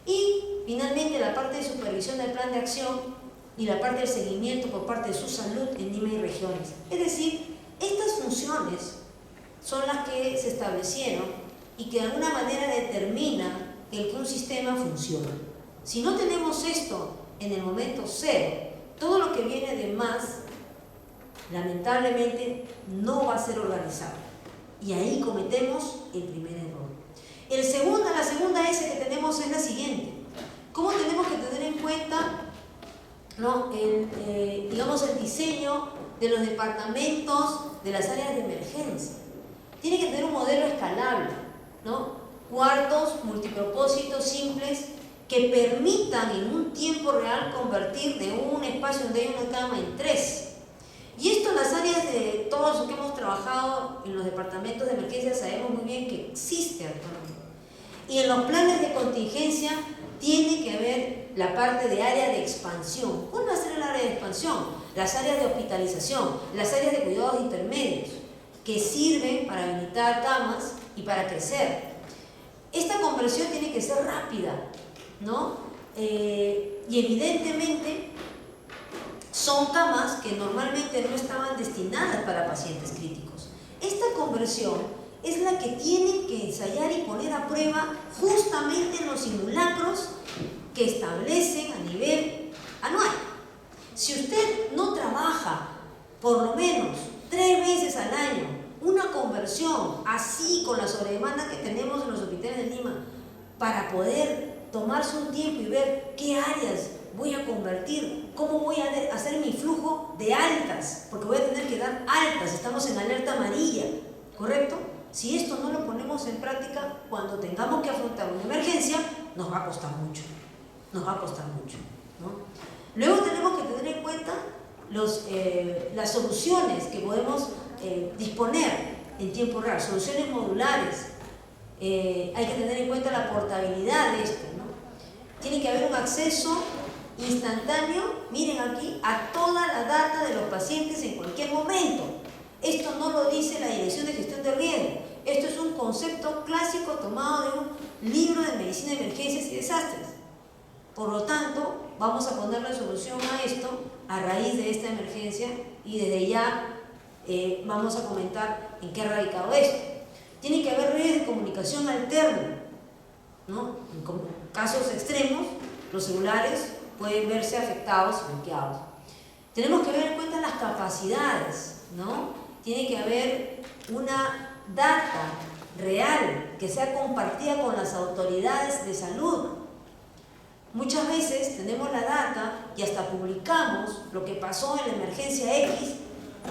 Y finalmente la parte de supervisión del plan de acción y la parte del seguimiento por parte de su salud en Lima y regiones. Es decir, estas funciones son las que se establecieron y que de alguna manera determinan el que un sistema funciona. Si no tenemos esto en el momento cero, todo lo que viene de más, lamentablemente, no va a ser organizado. Y ahí cometemos el primer error. La segunda S que tenemos es la siguiente. ¿Cómo tenemos que tener en cuenta, ¿no?, el diseño de los departamentos de las áreas de emergencia? Tiene que tener un modelo escalable, ¿no? Cuartos multipropósitos simples que permitan en un tiempo real convertir de un espacio donde hay una cama en 3. Y esto en las áreas de todos los que hemos trabajado en los departamentos de emergencia sabemos muy bien que existe actualmente. Y en los planes de contingencia tiene que haber la parte de área de expansión. ¿Cuál va a ser el área de expansión? Las áreas de hospitalización, las áreas de cuidados intermedios, que sirven para habilitar camas y para crecer. Esta conversión tiene que ser rápida, ¿no? Y evidentemente son camas que normalmente no estaban destinadas para pacientes críticos. Esta conversión es la que tienen que ensayar y poner a prueba justamente en los simulacros que establecen a nivel anual. Si usted no trabaja por lo menos 3 veces al año una conversión así con la sobredemanda que tenemos en los hospitales de Lima para poder tomarse un tiempo y ver qué áreas voy a convertir, cómo voy a hacer mi flujo de altas, porque voy a tener que dar altas, estamos en alerta amarilla, ¿correcto? Si esto no lo ponemos en práctica, cuando tengamos que afrontar una emergencia, nos va a costar mucho, ¿no? Luego tenemos que tener en cuenta las soluciones que podemos disponer en tiempo real, soluciones modulares. Hay que tener en cuenta la portabilidad de esto, ¿no? Tiene que haber un acceso instantáneo, miren aquí, a toda la data de los pacientes en cualquier momento. Esto no lo dice la Dirección de Gestión de Riesgo, esto es un concepto clásico tomado de un libro de medicina de emergencias y desastres. Por lo tanto, vamos a ponerle solución a esto a raíz de esta emergencia y desde ya vamos a comentar en qué ha radicado esto. Tiene que haber redes de comunicación alterna, ¿no? En casos extremos, los celulares pueden verse afectados y bloqueados. Tenemos que ver en cuenta las capacidades, ¿no? Tiene que haber una data real que sea compartida con las autoridades de salud. Muchas veces tenemos la data y hasta publicamos lo que pasó en la emergencia X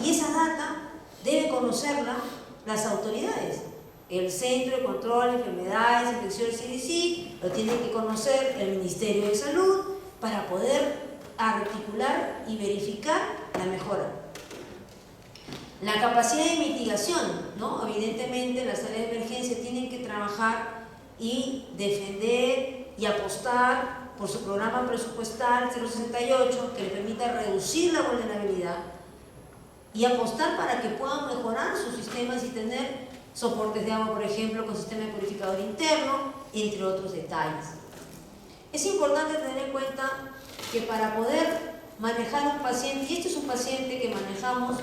y esa data debe conocerla las autoridades. El Centro de Control de Enfermedades e Infecciones CDC lo tiene que conocer el Ministerio de Salud para poder articular y verificar la mejora. La capacidad de mitigación, ¿no? Evidentemente las áreas de emergencia tienen que trabajar y defender y apostar por su programa presupuestal 068 que le permita reducir la vulnerabilidad y apostar para que puedan mejorar sus sistemas y tener soportes de agua, por ejemplo, con sistema de purificador interno, entre otros detalles. Es importante tener en cuenta que para poder manejar un paciente, y este es un paciente que manejamos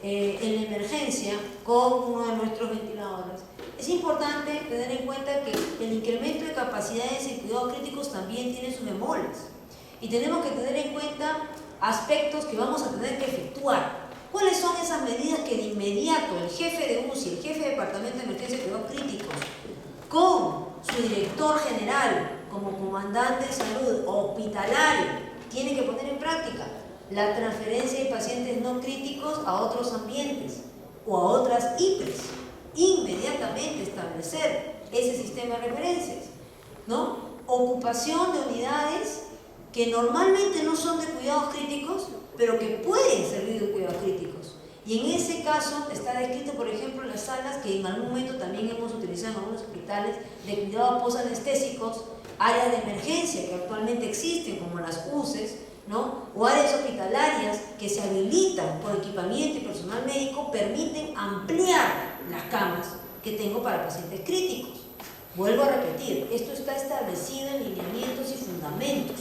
en la emergencia con uno de nuestros ventiladores, es importante tener en cuenta que el incremento de capacidades en cuidados críticos también tiene sus bemoles y tenemos que tener en cuenta aspectos que vamos a tener que efectuar. ¿Cuáles son esas medidas que de inmediato el jefe de UCI, el jefe de Departamento de Emergencia y Cuidados Críticos, con su director general, como comandante de salud hospitalario, tiene que poner en práctica? La transferencia de pacientes no críticos a otros ambientes o a otras IPRES. Inmediatamente establecer ese sistema de referencias, ¿no? ocupación de unidades que normalmente no son de cuidados críticos, pero que pueden servir de cuidados críticos. Y en ese caso está descrito, por ejemplo, las salas que en algún momento también hemos utilizado en algunos hospitales de cuidados posanestésicos, áreas de emergencia que actualmente existen, como las UCEs, ¿no? O áreas hospitalarias que se habilitan por equipamiento y personal médico, permiten ampliar las camas que tengo para pacientes críticos. Vuelvo a repetir, esto está establecido en lineamientos y fundamentos.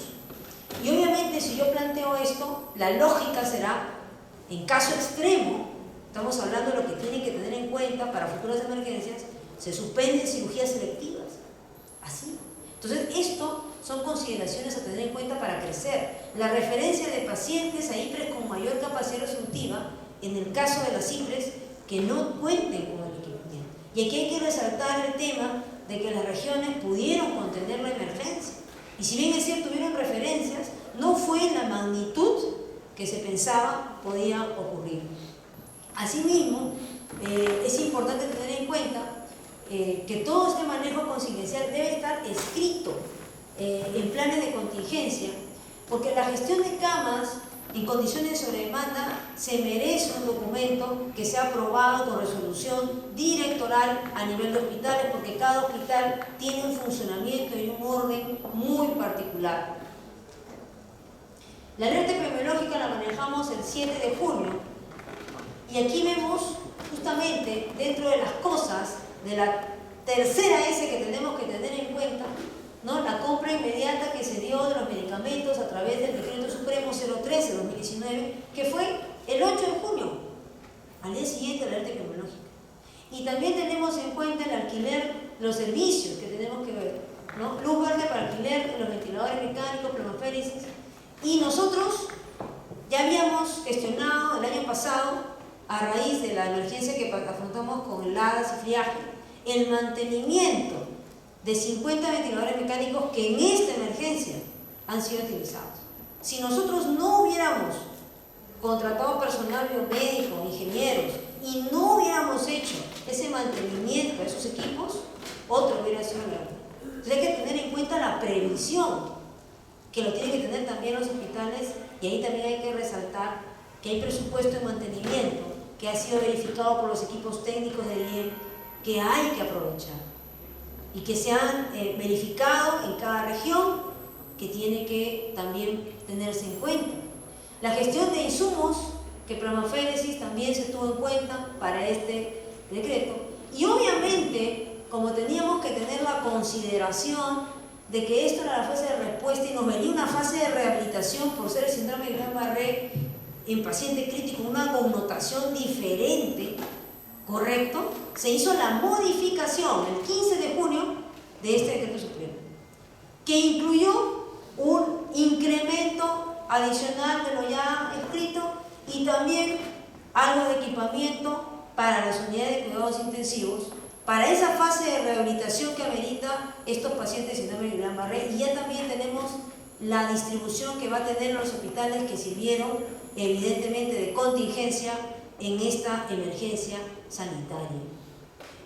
Y obviamente si yo planteo esto, la lógica será, en caso extremo, estamos hablando de lo que tienen que tener en cuenta para futuras emergencias, se suspenden cirugías selectivas. Así. Entonces, esto son consideraciones a tener en cuenta para crecer. La referencia de pacientes a IPRES con mayor capacidad resolutiva, en el caso de las IPRES que no cuenten con el equipamiento. Y aquí hay que resaltar el tema de que las regiones pudieron contener la emergencia. Y si bien es cierto, tuvieron referencias, no fue en la magnitud que se pensaba podía ocurrir. Asimismo, es importante tener en cuenta que todo este manejo contingencial debe estar escrito en planes de contingencia, porque la gestión de camas en condiciones de sobredemanda se merece un documento que sea aprobado con resolución directoral a nivel de hospitales, porque cada hospital tiene un funcionamiento y un orden muy particular. La alerta epidemiológica la manejamos el 7 de junio y aquí vemos justamente dentro de las cosas de la tercera S que tenemos que tener en cuenta, ¿no? La compra inmediata que se dio de los medicamentos a través del Decreto Supremo 013-2019, que fue el 8 de junio, al día siguiente de la alerta epidemiológica. Y también tenemos en cuenta el alquiler de los servicios que tenemos que ver, ¿no? Luz verde para alquiler de los ventiladores mecánicos, pneumoféresis. Y nosotros ya habíamos gestionado el año pasado, a raíz de la emergencia que afrontamos con heladas y friaje, el mantenimiento de 50 ventiladores mecánicos que en esta emergencia han sido utilizados. Si nosotros no hubiéramos contratado personal biomédico, ingenieros, y no hubiéramos hecho ese mantenimiento de esos equipos, otro hubiera sido grave. Entonces hay que tener en cuenta la previsión, que lo tienen que tener también los hospitales, y ahí también hay que resaltar que hay presupuesto de mantenimiento que ha sido verificado por los equipos técnicos del IEM, que hay que aprovechar y que se han verificado en cada región, que tiene que también tenerse en cuenta. La gestión de insumos, que pneumoféresis también se tuvo en cuenta para este decreto, y obviamente, como teníamos que tener la consideración de que esto era la fase de respuesta y nos venía una fase de rehabilitación por ser el síndrome de Guillain-Barré en paciente crítico, una connotación diferente, ¿correcto? Se hizo la modificación el 15 de junio de este decreto supremo, que incluyó un incremento adicional de lo ya escrito y también algo de equipamiento para las unidades de cuidados intensivos, para esa fase de rehabilitación que amerita estos pacientes de síndrome de Guillain-Barré. Y ya también tenemos la distribución que va a tener los hospitales que sirvieron evidentemente de contingencia en esta emergencia sanitaria.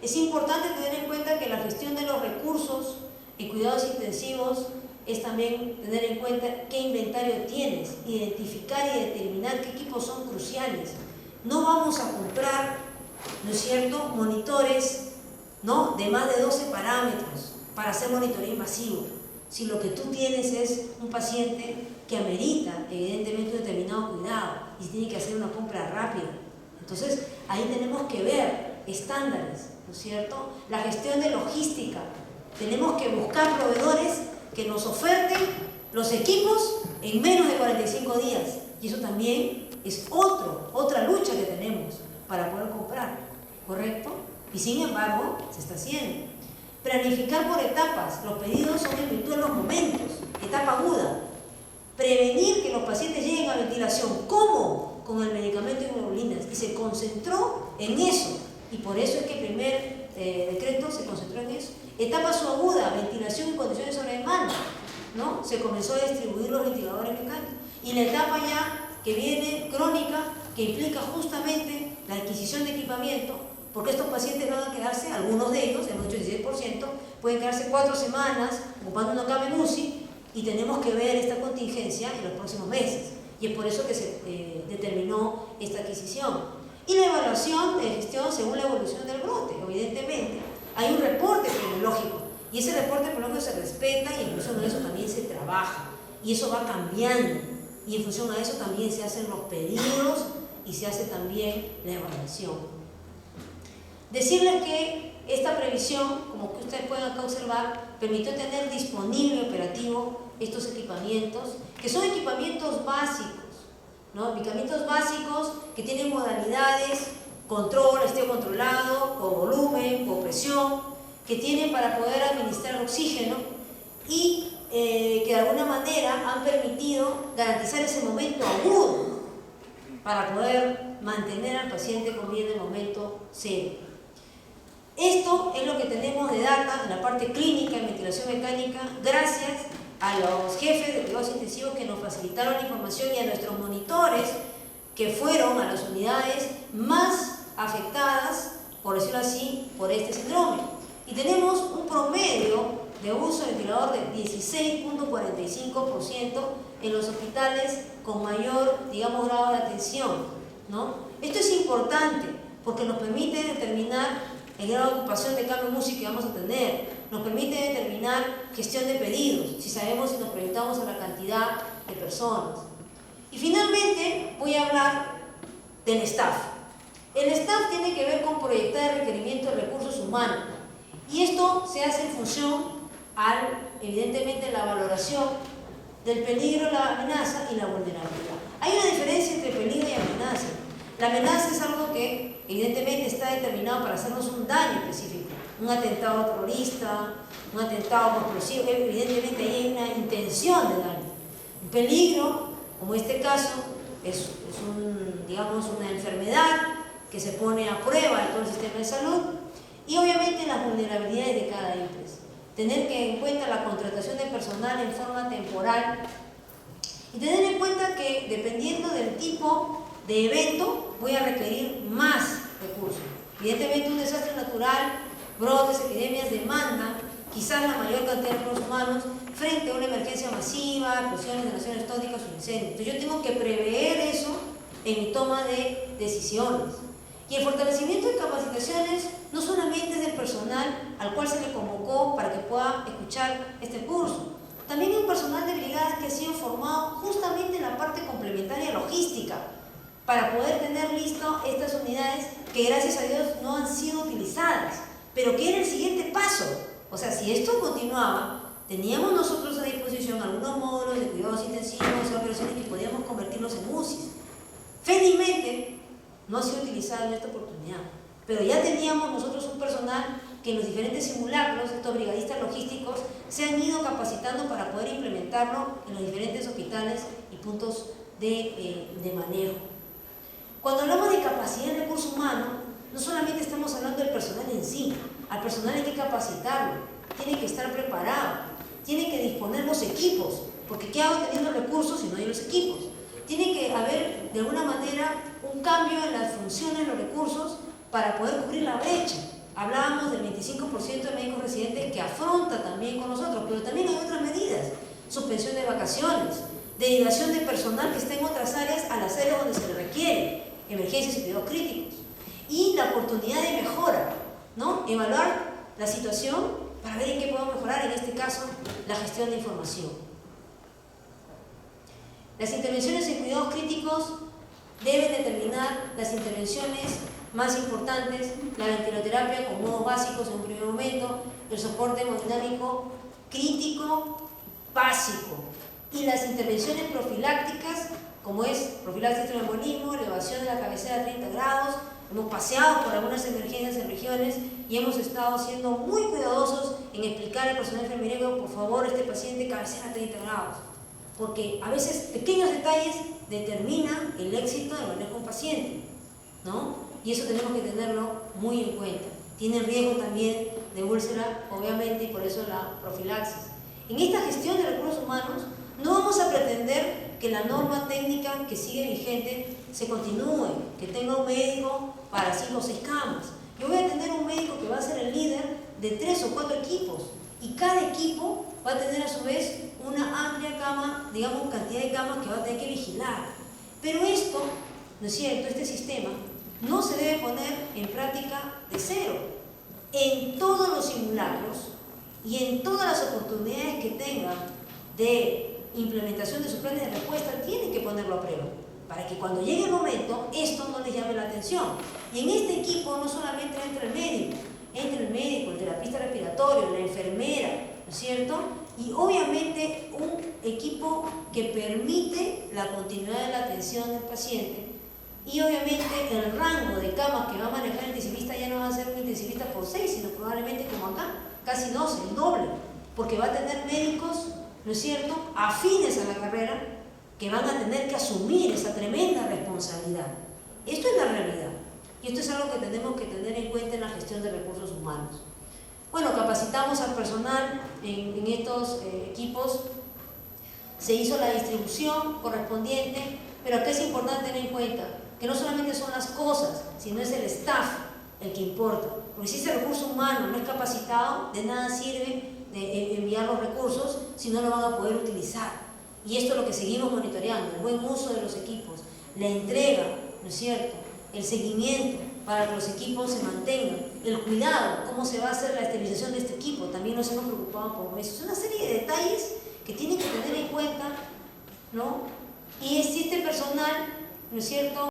Es importante tener en cuenta que la gestión de los recursos en cuidados intensivos es también tener en cuenta qué inventario tienes, identificar y determinar qué equipos son cruciales. No vamos a comprar, ¿no es cierto?, monitores, ¿no?, de más de 12 parámetros para hacer monitoreo invasivo, si lo que tú tienes es un paciente que amerita evidentemente un determinado cuidado y tiene que hacer una compra rápida. Entonces ahí tenemos que ver estándares, ¿no es cierto? La gestión de logística, tenemos que buscar proveedores que nos oferten los equipos en menos de 45 días, y eso también es otra lucha que tenemos para poder comprar, ¿correcto? Y sin embargo se está haciendo. Planificar por etapas, los pedidos son en virtud de los momentos, etapa aguda. Prevenir que los pacientes lleguen a ventilación. ¿Cómo? Con el medicamento de inmunoglobulina. Y se concentró en eso. Y por eso es que el primer decreto se concentró en eso. Etapa subaguda, ventilación en condiciones de sobredemanda, ¿no? Se comenzó a distribuir los ventiladores mecánicos. Y la etapa ya que viene crónica, que implica justamente la adquisición de equipamiento, porque estos pacientes van a quedarse, algunos de ellos, hemos dicho 16%, pueden quedarse 4 semanas ocupando una cama en UCI, y tenemos que ver esta contingencia en los próximos meses, y es por eso que se determinó esta adquisición. Y la evaluación de gestión según la evolución del brote, evidentemente. Hay un reporte epidemiológico, y ese reporte epidemiológico se respeta, y en función de eso también se trabaja, y eso va cambiando, y en función de eso también se hacen los pedidos, y se hace también la evaluación. Decirles que esta previsión, como que ustedes pueden acá observar, permitió tener disponible y operativo estos equipamientos, que son equipamientos básicos, ¿no? Equipamientos básicos que tienen modalidades, control, esteo controlado, por volumen, por presión, que tienen para poder administrar oxígeno y que de alguna manera han permitido garantizar ese momento agudo para poder mantener al paciente con vida en el momento cero. Esto es lo que tenemos de data en la parte clínica en ventilación mecánica, gracias a los jefes de cuidados intensivos que nos facilitaron la información y a nuestros monitores que fueron a las unidades más afectadas, por decirlo así, por este síndrome. Y tenemos un promedio de uso de ventilador de 16.45% en los hospitales con mayor, digamos, grado de atención, ¿no? Esto es importante porque nos permite determinar el grado de ocupación de cama UCI que vamos a tener, nos permite determinar gestión de pedidos, si sabemos si nos proyectamos a la cantidad de personas. Y finalmente voy a hablar del staff. El staff tiene que ver con proyectar el requerimiento de recursos humanos, y esto se hace en función evidentemente, la valoración del peligro, la amenaza y la vulnerabilidad. Hay una diferencia entre peligro y amenaza. La amenaza es algo que evidentemente está determinado para hacernos un daño específico, un atentado terrorista, un atentado explosivo, evidentemente ahí hay una intención de daño. Un peligro, como este caso, es digamos, una enfermedad que se pone a prueba en todo el sistema de salud, y obviamente las vulnerabilidades de cada IPRES. Tener en cuenta la contratación de personal en forma temporal y tener en cuenta que dependiendo del tipo de evento voy a requerir más recursos. Evidentemente un desastre natural, brotes, epidemias demandan quizás la mayor cantidad de recursos humanos frente a una emergencia masiva, explosiones, donaciones tóxicas o incendios. Entonces yo tengo que prever eso en mi toma de decisiones. Y el fortalecimiento de capacitaciones no solamente es del personal al cual se le convocó para que pueda escuchar este curso, también hay un personal de brigadas que ha sido formado justamente en la parte complementaria logística para poder tener listo estas unidades que gracias a Dios no han sido utilizadas, pero que era el siguiente paso. O sea, si esto continuaba, teníamos nosotros a disposición algunos módulos de cuidados intensivos y operaciones que podíamos convertirlos en UCIs. Felizmente, no ha sido utilizado en esta oportunidad, pero ya teníamos nosotros un personal que en los diferentes simulacros, estos brigadistas logísticos, se han ido capacitando para poder implementarlo en los diferentes hospitales y puntos de manejo. Cuando hablamos de capacidad de recursos humanos, no solamente estamos hablando del personal en sí, al personal hay que capacitarlo, tiene que estar preparado, tiene que disponer los equipos, porque ¿qué hago teniendo recursos si no hay los equipos? Tiene que haber, de alguna manera, un cambio en las funciones, los recursos, para poder cubrir la brecha. Hablábamos del 25% de médicos residentes que afronta también con nosotros, pero también hay otras medidas. Suspensión de vacaciones, derivación de personal que está en otras áreas a las áreas donde se le requiere, emergencias y cuidados críticos. Y la oportunidad de mejora, ¿no? Evaluar la situación para ver en qué podemos mejorar, en este caso, la gestión de información. Las intervenciones en cuidados críticos deben determinar las intervenciones más importantes, la ventiloterapia con modos básicos en un primer momento, el soporte hemodinámico crítico básico y las intervenciones profilácticas como es profilaxis de tromboembolismo, elevación de la cabecera a 30 grados. Hemos paseado por algunas emergencias en regiones y hemos estado siendo muy cuidadosos en explicar al personal enfermero, por favor, este paciente cabecera a 30 grados. Porque a veces pequeños detalles determinan el éxito del manejo de un paciente, ¿no? Y eso tenemos que tenerlo muy en cuenta. Tiene riesgo también de úlcera, obviamente, y por eso la profilaxis. En esta gestión de recursos humanos no vamos a pretender que la norma técnica que sigue vigente se continúe, que tenga un médico para 5 o 6 camas. Yo voy a tener un médico que va a ser el líder de 3 o 4 equipos y cada equipo va a tener a su vez una amplia cama, digamos, cantidad de camas que va a tener que vigilar. Pero esto, ¿no es cierto?, este sistema no se debe poner en práctica de cero. En todos los simulacros y en todas las oportunidades que tengan de implementación de sus planes de respuesta, tienen que ponerlo a prueba, para que cuando llegue el momento, esto no les llame la atención. Y en este equipo no solamente entra el médico, el terapista respiratorio, la enfermera, ¿no es cierto? Y obviamente un equipo que permite la continuidad de la atención del paciente. Y obviamente el rango de camas que va a manejar el intensivista ya no va a ser un intensivista por 6, sino probablemente como acá, casi 12, el doble, porque va a tener médicos, ¿no es cierto?, afines a la carrera, que van a tener que asumir esa tremenda responsabilidad. Esto es la realidad, y esto es algo que tenemos que tener en cuenta en la gestión de recursos humanos. Bueno, capacitamos al personal en estos equipos, se hizo la distribución correspondiente, pero acá es importante tener en cuenta que no solamente son las cosas, sino es el staff el que importa. Porque si ese recurso humano no es capacitado, de nada sirve de enviar los recursos si no lo van a poder utilizar. Y esto es lo que seguimos monitoreando, el buen uso de los equipos, la entrega, ¿no es cierto?, el seguimiento para que los equipos se mantengan, el cuidado, cómo se va a hacer la esterilización de este equipo, también nos hemos preocupado por eso. Es una serie de detalles que tienen que tener en cuenta, ¿no? Y si este personal, ¿no es cierto?,